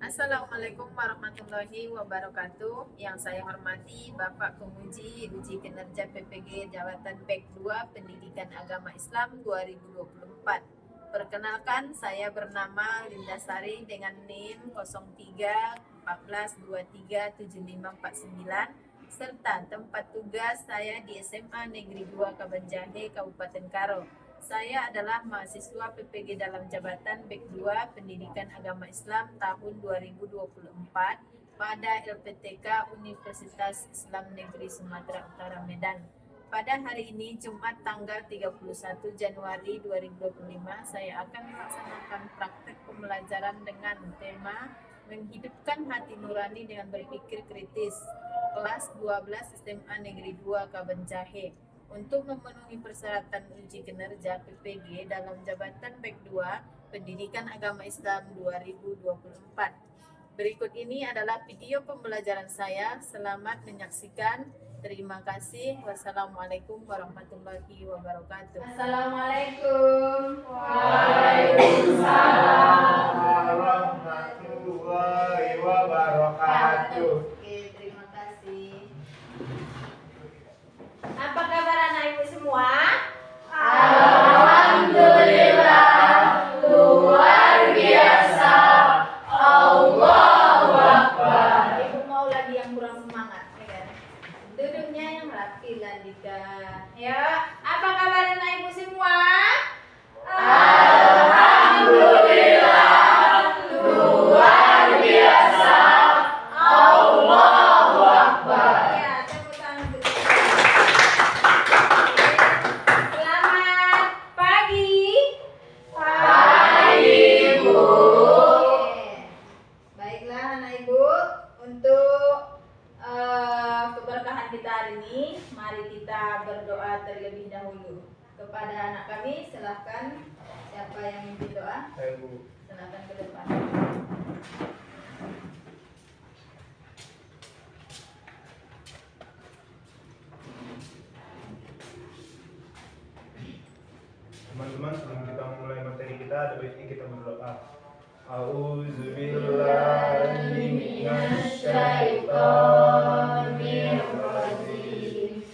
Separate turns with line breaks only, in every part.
Assalamualaikum warahmatullahi wabarakatuh. Yang saya hormati Bapak Penguji Uji Kinerja PPG Jabatan PEK 2 Pendidikan Agama Islam 2024. Perkenalkan, saya bernama Linda Sari dengan NIM 03 14 23 7549 serta tempat tugas saya di SMA Negeri 2 Kabanjahe, Kabupaten Karo. Saya adalah mahasiswa PPG dalam jabatan PEK 2 Pendidikan Agama Islam tahun 2024 pada LPTK Universitas Islam Negeri Sumatera Utara Medan. Pada hari ini Jumat tanggal 31 Januari 2025 saya akan melaksanakan praktek pembelajaran dengan tema menghidupkan hati nurani dengan berpikir kritis kelas 12 SMA Negeri 2 Kabanjahe. Untuk memenuhi persyaratan uji kinerja PPG dalam jabatan PEK 2 Pendidikan Agama Islam 2024. Berikut ini adalah video pembelajaran saya. Selamat menyaksikan. Terima kasih. Wassalamualaikum warahmatullahi wabarakatuh.
Assalamualaikum.
Waalaikumsalam warahmatullahi wabarakatuh.
Oke, terima kasih. Apa kabar anak ibu semua?
Alhamdulillah, luar biasa. Allahu Akbar.
Ibu mau lagi yang kurang semangat, ya kan? Duduknya yang rapi lah, Dika. Ya, apa kabar anak ibu semua?
Alhamdulillah, luar biasa. Allahu Akbar.
Ya, tepuk tangan untuk kita. Selamat pagi.
Pagi, Bu.
Oke. Baiklah anak ibu, untuk keberkahan kita hari ini, mari kita berdoa terlebih dahulu. Kepada anak kami, silahkan siapa yang memimpin doa, silahkan ke depan.
Teman-teman, sebelum kita mulai materi kita, ada baiknya kita berdoa. A'udzubillahi minasyaitonirrajim.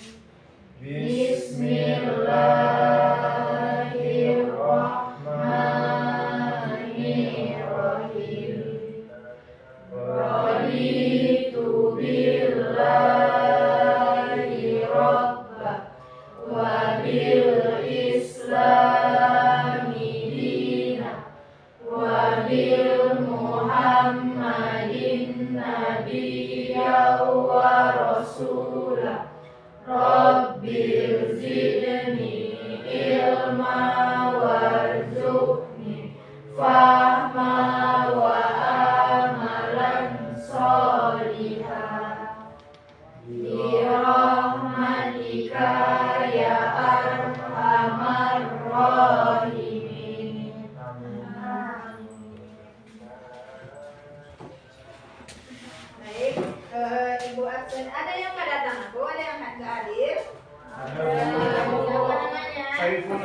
Bismillahirrahmanirrahim. Raditu billahi rabba wa bil islami dina wa bil muhammadin nabiyya wa rasulah. Rabbil zidni ilma warzuqni fahma wa amalan sholihan. Birahmatika ya arhamar rahimin.
Baik, ibu absen. Ada yang nggak datang aku? Ada yang nggak hadir? Siapa namanya?
Saiful.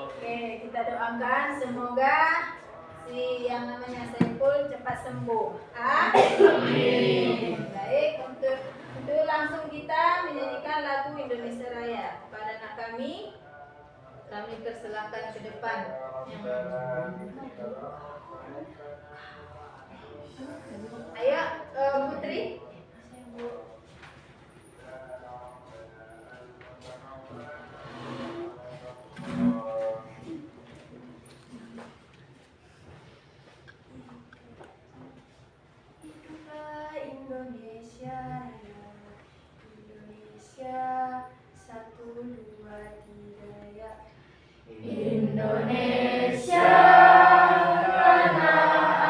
Oke, kita doakan semoga si yang namanya Saiful cepat sembuh. Amin. Baik, untuk langsung kita menyanyikan lagu Indonesia Raya. Kepada anak kami persilakan ke depan. Ayo, Putri.
Hiduplah Indonesia Raya, Indonesia 1, 2, 3 ya. Indonesia tanah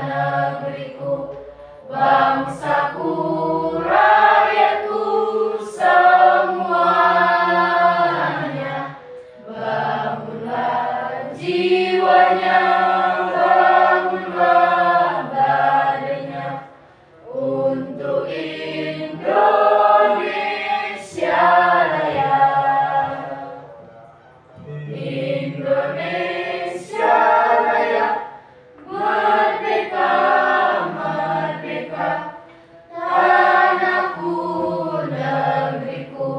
negeriku, bangsaku, rakyatku semuanya. Bangunlah jiwanya, bangunlah badannya, untuk Indonesia Raya. Indonesia Raya, merdeka, merdeka, tanahku, negeriku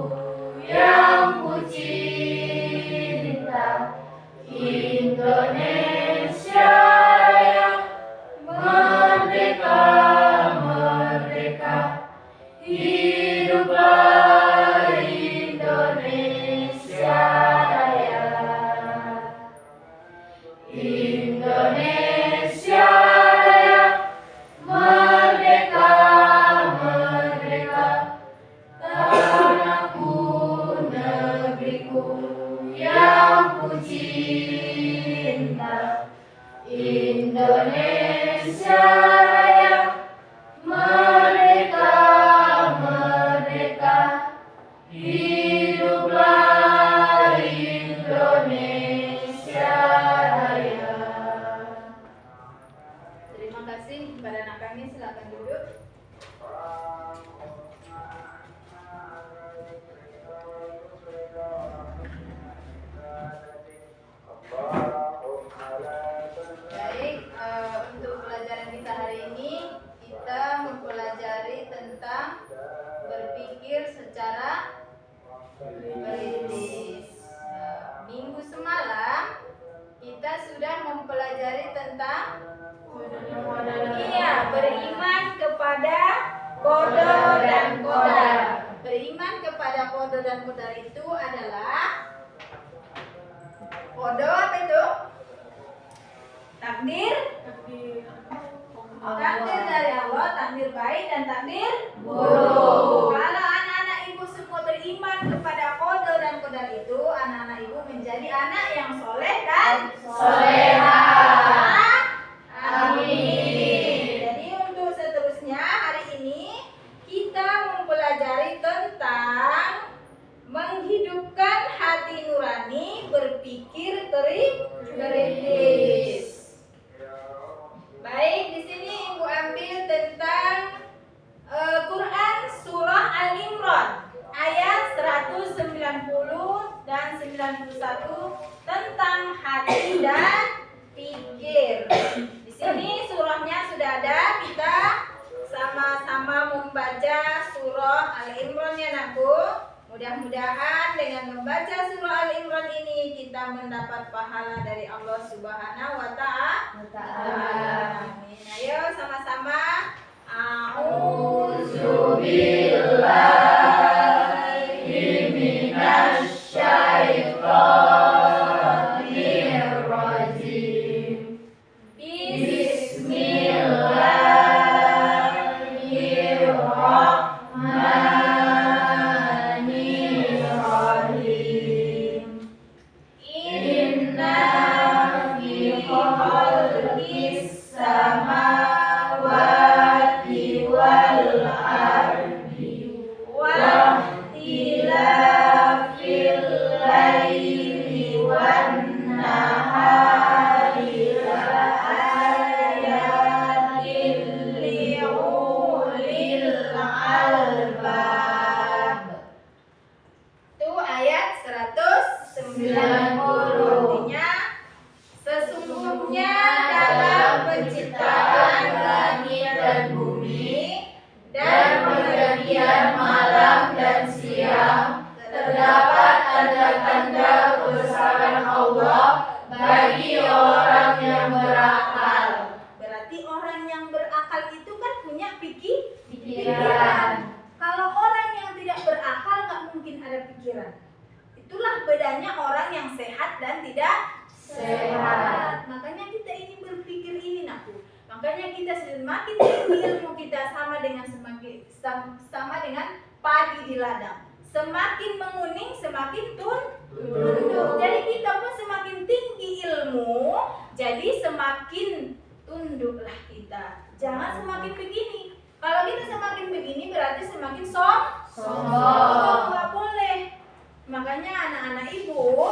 yang ku cinta. Indonesia Raya, merdeka, merdeka, hiduplah Indonesia Raya. Indonesia Raya, merdeka, merdeka, tanahku, negeriku yang ku cinta. Indonesia Raya, merdeka, merdeka, hiduplah Indonesia Raya.
Terima kasih kepada anak kami, silakan duduk. Baik, untuk pelajaran kita hari ini kita mempelajari tentang berpikir secara kritis. Minggu semalam kita sudah mempelajari tentang beriman kepada kode dan kodar. Beriman kepada kode dan kodar itu adalah kode apa itu? Takdir. Takdir dari Allah, takdir baik dan takdir buruk. Kalau anak-anak ibu semua beriman kepada kode dan kodar itu, anak-anak ibu menjadi anak yang soleh dan soleha. Amin. Jadi untuk seterusnya hari ini kita mempelajari tentang menghidupkan hati nurani berpikir kritis. Baik, di sini ibu ambil tentang Quran surah Al-Imran ayat 190 dan 91 tentang hati dan pikir. Di sini surahnya sudah ada, kita sama-sama membaca surah Al-Imran ya nakku. Mudah-mudahan dengan membaca surah Al-Imran ini kita mendapat pahala dari Allah Subhanahu wa Ta'ala. Amin. Ayo sama-sama. A'udzubillahi minasyaitonirrajim. Bismillahirrahmanirrahim. Inna fi khalqis samawati wal ardi wa ikhtilafil laili wan nahari laayatin liulil albab. Itu ayat 190. Artinya sesungguhnya dalam penciptaan langit dan bumi dan pergantian malam dan siang terdapat tanda-tanda kebesaran Allah bagi orang yang berakal. Berarti orang yang berakal itu kan punya pikiran. Kalau orang yang tidak berakal nggak mungkin ada pikiran. Itulah bedanya orang yang sehat dan tidak sehat. Makanya kita ini berpikir ini nakku. Makanya kita semakin tinggi ilmu kita sama dengan padi di ladang. Semakin menguning semakin tunduk. Jadi kita pun semakin tinggi ilmu, jadi semakin tunduk hiduplah kita. Jangan semakin begini. Kalau kita semakin begini berarti semakin sombong. Nggak boleh. Makanya anak-anak ibu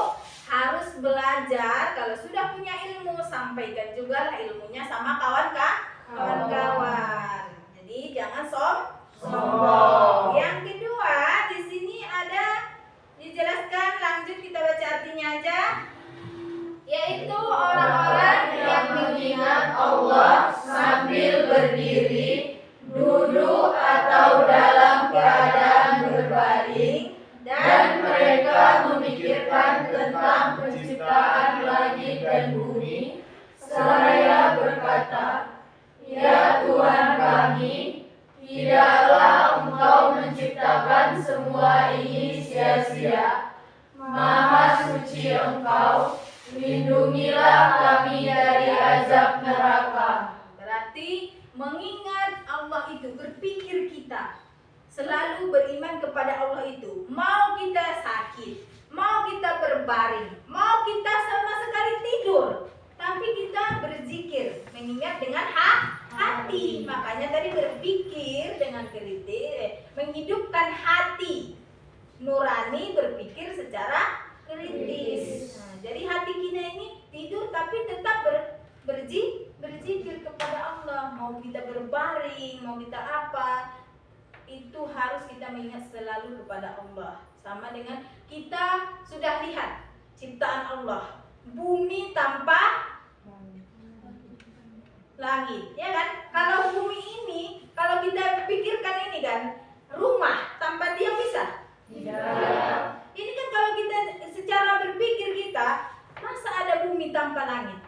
harus belajar. Kalau sudah punya ilmu, sampaikan juga lah ilmunya sama kawan-kawan. Jadi jangan sombong. Yang kedua, di sini ada dijelaskan, lanjut kita baca artinya aja. Yaitu orang-orang yang mengingat Allah sambil berdiri, duduk atau dalam keadaan berbaring, dan mereka memikirkan tentang penciptaan langit dan bumi, seraya berkata, "Ya Tuhan kami, tidaklah Engkau menciptakan semua ini sia-sia. Maha suci Engkau, lindungilah kami dari azab neraka." Berarti mengingat Allah itu, berpikir kita, selalu beriman kepada Allah itu. Mau kita sakit, mau kita berbaring, mau kita sama sekali tidur, tapi kita berzikir, mengingat dengan hati. Makanya tadi berpikir dengan kritis, menghidupkan hati nurani, berpikir secara kritis. Nah, jadi hati kita ini tidur tapi tetap berzikir kepada Allah. Mau kita berbaring, mau kita apa, itu harus kita mengingat selalu kepada Allah. Sama dengan kita sudah lihat ciptaan Allah, bumi tanpa langit, ya kan? Kalau bumi ini, kalau kita pikirkan ini kan, rumah tanpa tiang bisa? Tidak. Ini kan kalau kita secara berpikir kita, masa ada bumi tanpa langit?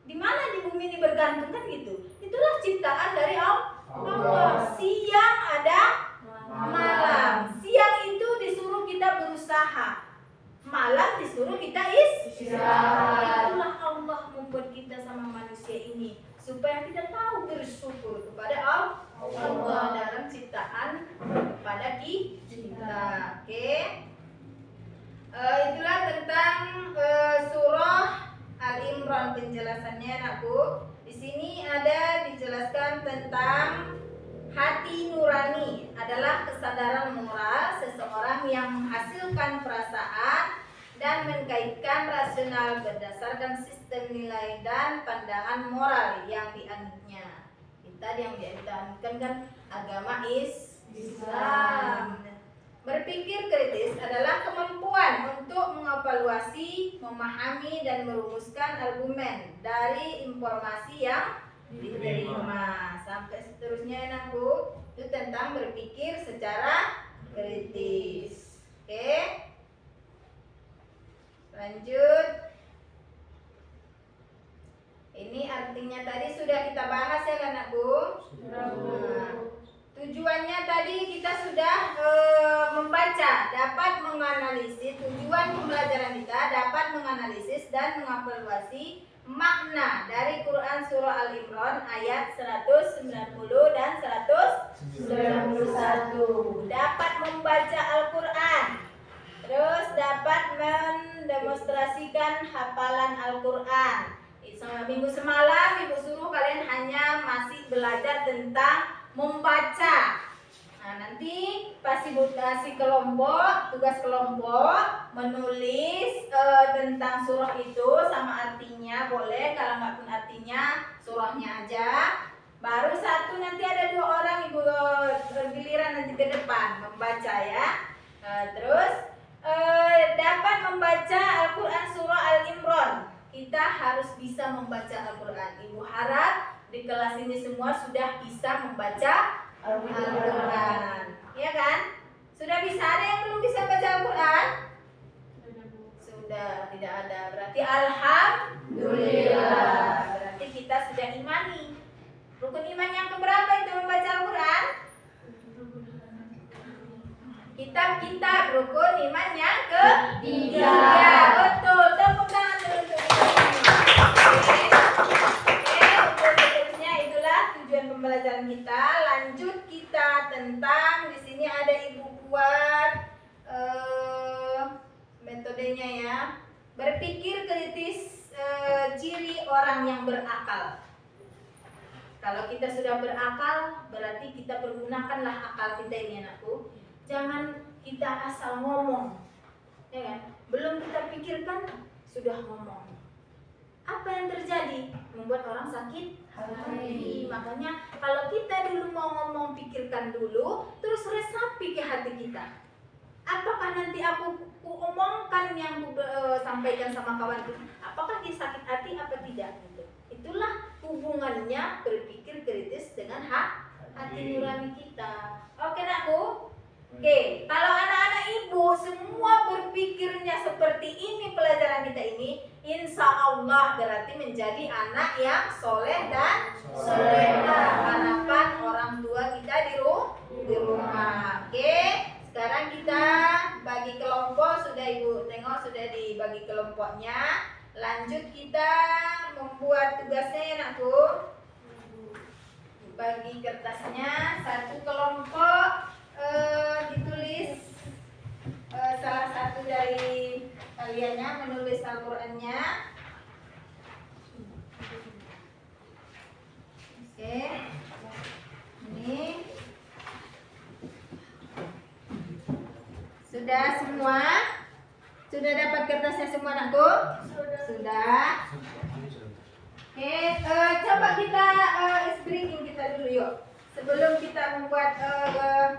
Di mana di bumi ini bergantung kan gitu? Itulah ciptaan dari Allah. Siang ada malam. Siang itu disuruh kita berusaha, malam disuruh kita istirahat. Itulah Allah membuat kita sama manusia ini supaya kita tahu bersyukur kepada Allah dalam ciptaan kepada kita. Oke. Itulah tentang surah Al-Imran penjelasannya, anakku. Di sini ada dijelaskan tentang hati nurani adalah kesadaran moral seseorang yang menghasilkan perasaan dan mengkaitkan rasional berdasarkan sistem nilai dan pandangan moral yang dianutnya. Kita yang dianutkan kan agama Islam. Berpikir kritis adalah kemampuan untuk mengevaluasi, memahami, dan merumuskan argumen dari informasi yang diterima. Sampai seterusnya, anakku, itu tentang berpikir secara kritis. Oke, lanjut. Ini artinya tadi sudah kita bahas ya kan, anakku? Nah, tujuannya tadi kita sudah membaca, dapat menganalisis. Tujuan pembelajaran kita dapat menganalisis dan mengevaluasi makna dari Quran surah Al-Imran ayat 190 dan 191. Dapat membaca Al-Quran, terus dapat mendemonstrasikan hafalan Al-Quran. Minggu semalam ibu suruh kalian hanya masih belajar tentang membaca. Nah, nanti pas ibu kasih kelompok, tugas kelompok menulis tentang surah itu sama artinya boleh, kalau nggak pun artinya surahnya aja. Baru satu nanti ada 2 orang ibu giliran nanti ke depan membaca ya. Terus dapat membaca Al-Quran surah Al-Imran. Kita harus bisa membaca Al-Quran. Ibu harap di kelas ini semua sudah bisa membaca Al-Quran, ya kan? Sudah bisa? Ada yang belum bisa baca Al-Quran? Sudah, tidak ada. Berarti alhamdulillah. Berarti kita sudah imani. Rukun iman yang keberapa itu membaca Al-Quran? Kitab-kitab rukun iman yang ketiga. Betul. Tepuk tangan dulu untuk pembelajaran kita. Lanjut kita tentang, di sini ada ibu buat metodenya ya. Berpikir kritis, ciri orang yang berakal. Kalau kita sudah berakal, berarti kita pergunakanlah akal kita ini anakku. Jangan kita asal ngomong, ya kan? Belum kita pikirkan sudah ngomong. Apa yang terjadi? Membuat orang sakit hati. Makanya kalau kita dulu mau ngomong, pikirkan dulu, terus resapi ke hati kita. Apakah nanti aku omongkan yang aku sampaikan sama kawanku, apakah dia sakit hati apa tidak? Gitu. Itulah hubungannya berpikir kritis dengan hati nurani kita. Oke nakku? Oke, kalau anak-anak ibu semua berpikirnya seperti ini, pelajaran kita ini, insya Allah berarti menjadi anak yang soleh dan solehah. Harapan orang tua kita di rumah. Oke, sekarang kita bagi kelompok, sudah ibu tengok sudah dibagi kelompoknya. Lanjut kita membuat tugasnya ya nakku. Bagi kertasnya, satu kelompok ditulis salah satu dari kaliannya menulis Al-Qur'annya. Oke. Ini sudah semua? Sudah dapat kertasnya semua anakku? Sudah. Oke, coba kita breaking kita dulu yuk. Sebelum kita membuat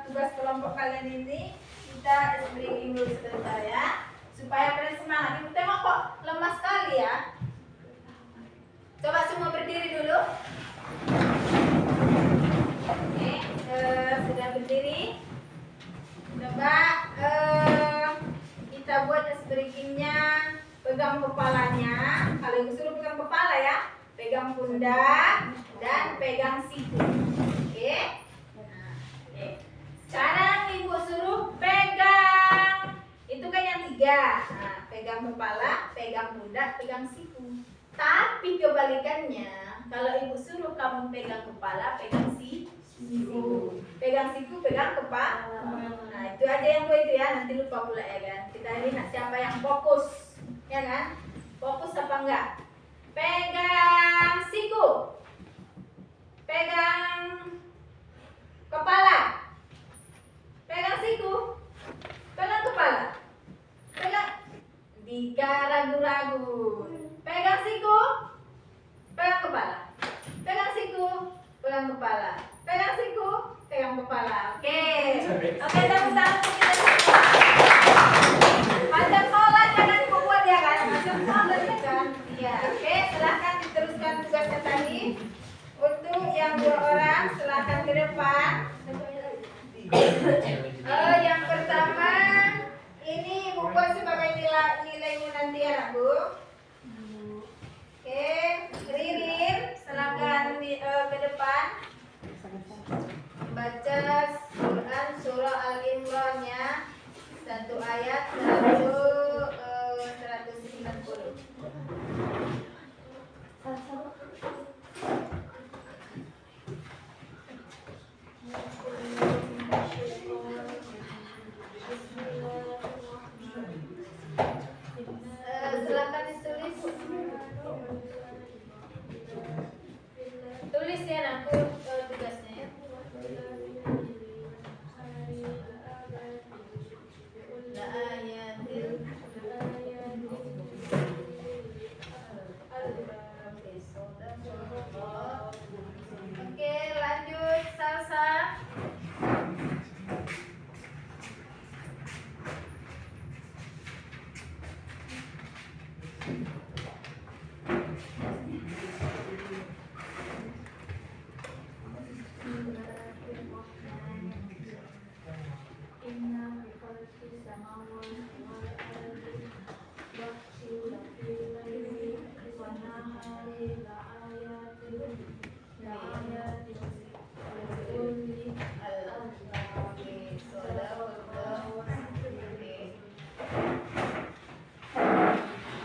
tugas kelompok kalian ini, kita breaking dulu sebentar ya, supaya kalian semangat. Ibu tengok kok lemah sekali ya. Coba semua berdiri dulu. Oke, sudah berdiri. Coba kita buat breakingnya. Pegang kepalanya. Kalau ibu suruh pegang kepala ya, pegang pundak dan pegang siku. Oke. Nah, oke. Sekarang ibu suruh pegang. Itu kan yang 3. Nah, pegang kepala, pegang pundak, pegang siku. Tapi kebalikannya, kalau ibu suruh kamu pegang kepala, pegang siku. Pegang siku, pegang kepala. Nah, itu aja yang 2 itu ya. Nanti lupa pula ya kan. Kita lihat siapa yang fokus. Ya kan? Fokus apa enggak? Pegang siku. Pegang kepala. Pegang siku. Pegang kepala. Pegang. Jika ragu-ragu. Pegang siku. Pegang kepala. Pegang siku. Pegang kepala. Pegang siku. Pegang kepala. Oke. Oke, tepuk tangan untuk kita semua. Macam sholat jangan dibuat ya kan? Macam sholat ya kan? Iya. Oke, silahkan diteruskan tugasnya tadi. Untuk yang 2 orang, silahkan ke depan. Yang pertama, ini ibu buat sebagai nilaimu nanti ya Bu. Oke, Ririn, silahkan ke depan. Baca Quran surah Al-Imran-nya, 1 ayat 190. Silakan ditulis. Tulis ya aku tugasnya ya. Oke, lanjut Salsa.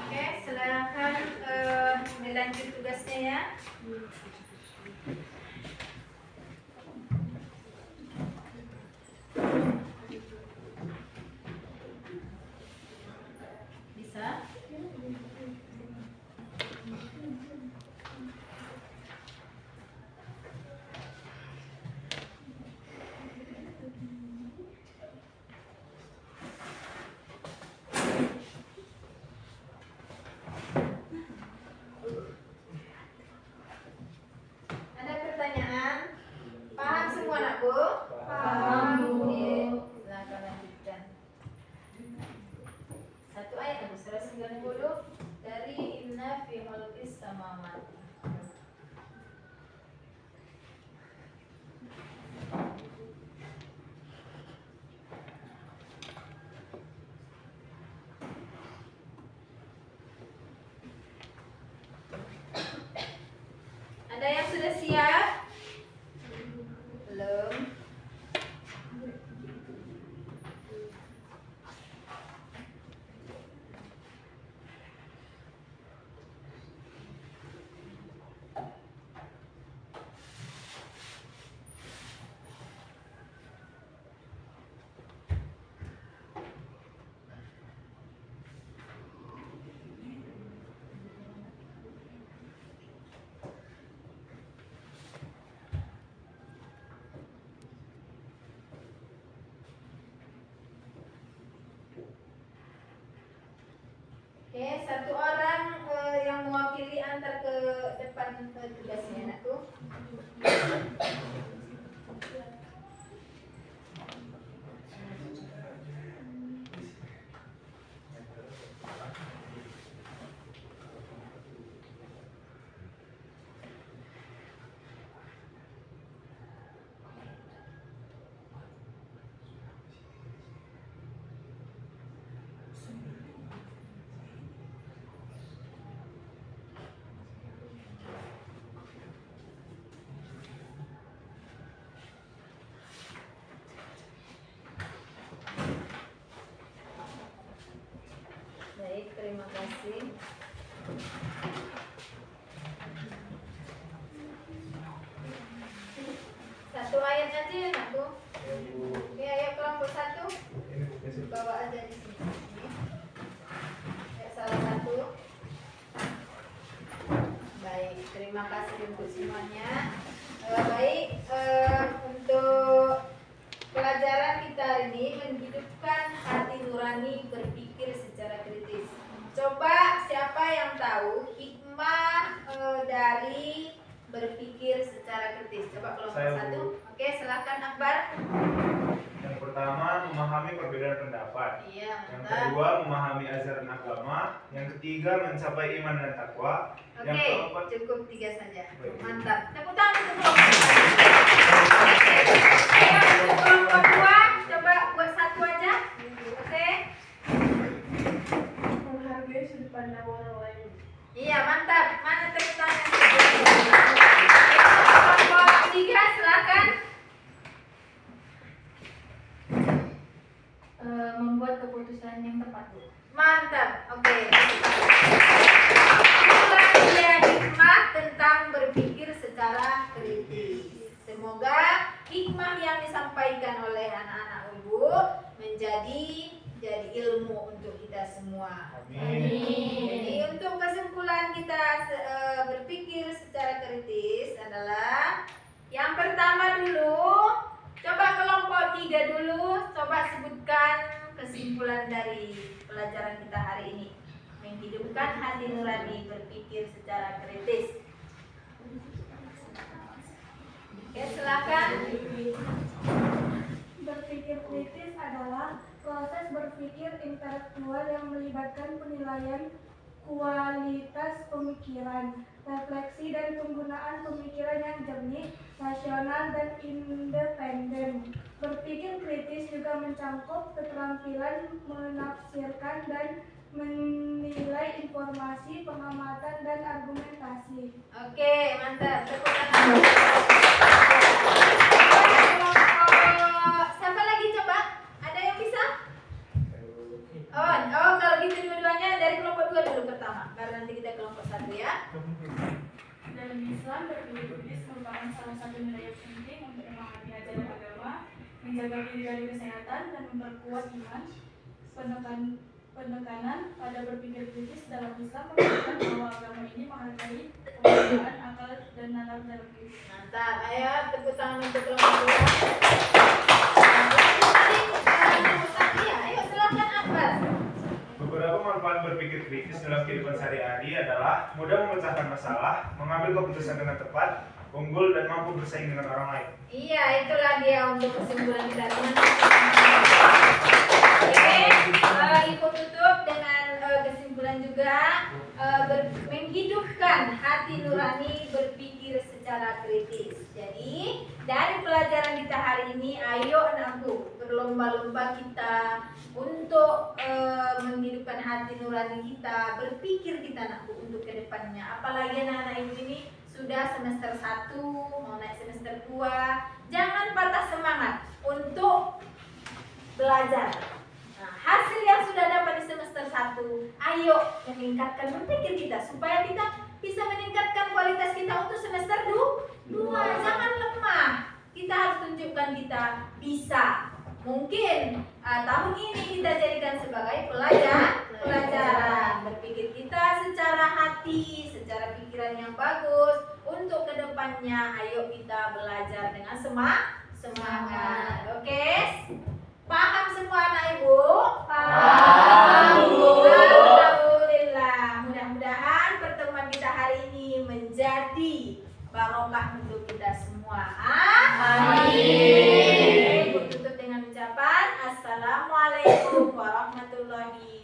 Oke, silakan dilanjut tugasnya ya. Bisa? siap? Belum. Oke, satu orang yang mewakili antar ke depan tugasnya anakku. Baik, terima kasih. Satu ayat aja ya anakku. Oke, ayo kelompok 1.
Ini bukan sih.
Bawa aja di sini. Ya, salah satu. Baik, terima kasih untuk semuanya. Baik, untuk pelajaran kita hari ini menghidupkan hati nurani berpikir secara kritis. Coba siapa yang tahu hikmah dari berpikir secara kritis? Coba kelompok
Saya,
1.
Bu.
Oke, silakan Akbar.
Yang pertama, memahami perbedaan pendapat.
Iya,
Yang
mantap.
kedua, memahami ajaran agama. Yang ketiga, mencapai iman dan takwa. Yang
Oke,
keempat,
cukup 3 saja.
Baik.
Mantap. Tepuk tangan untuk kelompok 1. Ayo untuk kelompok 2, coba buat 1 aja. Oke.
Menghargai sudut pandang orang lain.
Iya, mantap. Mana tepuk tangan? Kelompok 3, silakan.
Membuat keputusan yang tepat, Bu.
Mantap. Oke. Itulah dia hikmah tentang berpikir secara kritis. Semoga hikmah yang disampaikan oleh anak-anak Ibu jadi ilmu untuk kita semua.
amin.
Jadi untuk kesimpulan kita berpikir secara kritis adalah yang pertama dulu, coba kelompok 3 dulu, coba sebutkan kesimpulan dari pelajaran kita hari ini. Menghidupkan hati nurani berpikir secara kritis. Oke, silakan.
Berpikir kritis adalah proses berpikir intelektual yang melibatkan penilaian kualitas pemikiran, refleksi dan penggunaan pemikiran yang jernih, rasional dan independen. Berpikir kritis juga mencakup keterampilan menafsirkan dan menilai informasi, pengamatan dan argumentasi.
Oke, mantap. Tepuk tangan. Siapa lagi coba? Ada yang bisa? Oh, kalau gitu dua-duanya dari kelompok 2 dulu pertama. Baru nanti kita kelompok 1 ya.
Dalam Islam, berpikir kritis merupakan salah satu nilai yang penting untuk memahami ajaran agama, menjaga diri dari kesehatan, dan memperkuat iman. Penekanan pada berpikir kritis dalam Islam menunjukkan bahwa agama ini menghargai pemikiran, akal, dan nalar dalam diri.
Mantap. Ayo tepuk tangan untuk kelompok 2. Ayo silakan Akbar.
Beberapa manfaat berpikir kritis dalam kehidupan sehari-hari adalah mudah memecahkan masalah, mengambil keputusan dengan tepat, unggul dan mampu bersaing dengan orang lain.
Iya, itulah dia untuk kesimpulan kita teman-teman. Oke, Ibu tutup dengan kesimpulan juga menghidupkan hati nurani berpikir secara kritis. Jadi dari pelajaran kita hari ini, ayo anakku berlomba-lomba kita untuk menghidupkan hati nurani kita, berpikir kita anakku untuk kedepannya. Apalagi anak-anak ibu ini sudah semester 1 mau naik semester 2, jangan patah semangat untuk belajar. Nah, hasil yang sudah dapat di semester 1, ayo meningkatkan berpikir kita supaya kita bisa meningkatkan kualitas kita untuk semester 2. Jangan lemah. Kita harus tunjukkan kita bisa. Mungkin tahun ini kita jadikan sebagai pelajaran. Berpikir kita secara hati, secara pikiran yang bagus. Untuk kedepannya, ayo kita belajar dengan semangat. Oke? Paham semua anak ibu?
Paham, Bu.
Alhamdulillah. Mudah-mudahan pertemuan kita hari ini menjadi barokah untuk kita semua. Amin. Ibu tutup dengan ucapan Assalamualaikum warahmatullahi